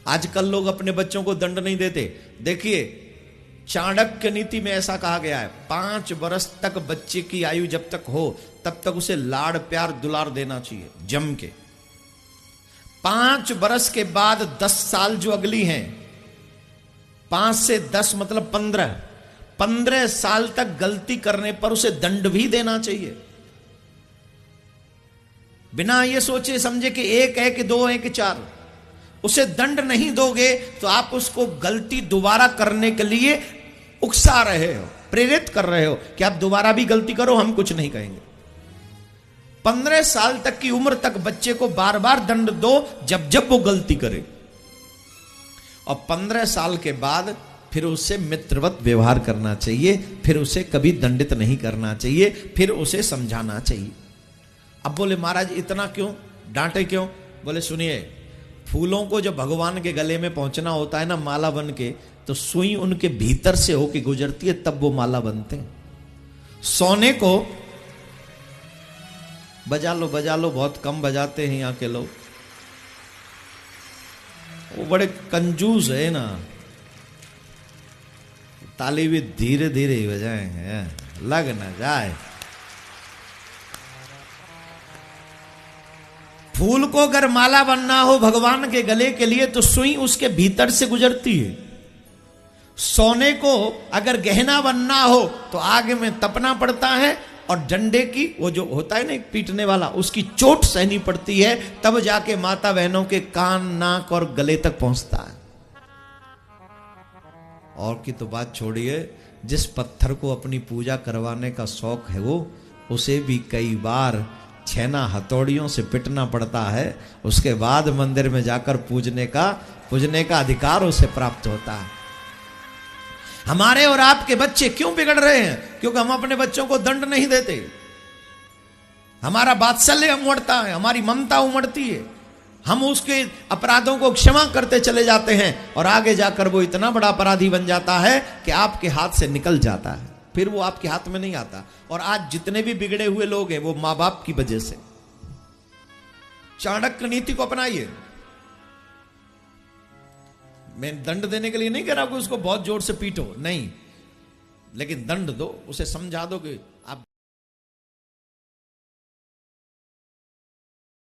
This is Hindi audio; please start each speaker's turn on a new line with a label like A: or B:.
A: आजकल लोग अपने बच्चों को दंड नहीं देते। देखिए, चाणक्य नीति में ऐसा कहा गया है, 5 वर्ष तक बच्चे की आयु जब तक हो तब तक उसे लाड़ प्यार दुलार देना चाहिए जम के। 5 वर्ष के बाद 10 साल जो अगली हैं, 5 से 10 मतलब 15 साल तक गलती करने पर उसे दंड भी देना चाहिए। बिना ये सोचे समझे कि 1 है कि 2 है कि 4, उसे दंड नहीं दोगे तो आप उसको गलती दोबारा करने के लिए उकसा रहे हो, प्रेरित कर रहे हो कि आप दोबारा भी गलती करो, हम कुछ नहीं कहेंगे। 15 साल तक की उम्र तक बच्चे को बार बार दंड दो जब जब वो गलती करे, और 15 साल के बाद फिर उसे मित्रवत व्यवहार करना चाहिए, फिर उसे कभी दंडित नहीं करना चाहिए, फिर उसे समझाना चाहिए। अब बोले महाराज इतना क्यों डांटे क्यों? बोले सुनिए, फूलों को जब भगवान के गले में पहुंचना होता है ना माला बन के, तो सुई उनके भीतर से होके गुजरती है, तब वो माला बनते हैं। सोने को बजा लो, बहुत कम बजाते हैं यहाँ के लोग, वो बड़े कंजूस है ना, ताली भी धीरे धीरे ही बजाएंगे, लग ना जाए। फूल को अगर माला बनना हो भगवान के गले के लिए तो सुई उसके भीतर से गुजरती है। सोने को अगर गहना बनना हो तो आग में तपना पड़ता है, और डंडे की वो जो होता है ना एक पीटने वाला, उसकी चोट सहनी पड़ती है, तब जाके माता बहनों के कान नाक और गले तक पहुंचता है। और की तो बात छोड़िए, जिस पत्थर को अपनी पूजा करवाने का शौक है वो, उसे भी कई बार छेना हथौड़ियों से पिटना पड़ता है, उसके बाद मंदिर में जाकर पूजने का अधिकार उसे प्राप्त होता है। हमारे और आपके बच्चे क्यों बिगड़ रहे हैं? क्योंकि हम अपने बच्चों को दंड नहीं देते। हमारा वात्सल्य उमड़ता है, हमारी ममता उमड़ती है, हम उसके अपराधों को क्षमा करते चले जाते हैं, और आगे जाकर वो इतना बड़ा अपराधी बन जाता है कि आपके हाथ से निकल जाता है, फिर वो आपके हाथ में नहीं आता। और आज जितने भी बिगड़े हुए लोग हैं वो मां बाप की वजह से। चाणक्य नीति को अपनाइए। मैं दंड देने के लिए नहीं कह रहा कि उसको बहुत जोर से पीटो, नहीं, लेकिन दंड दो, उसे समझा दो कि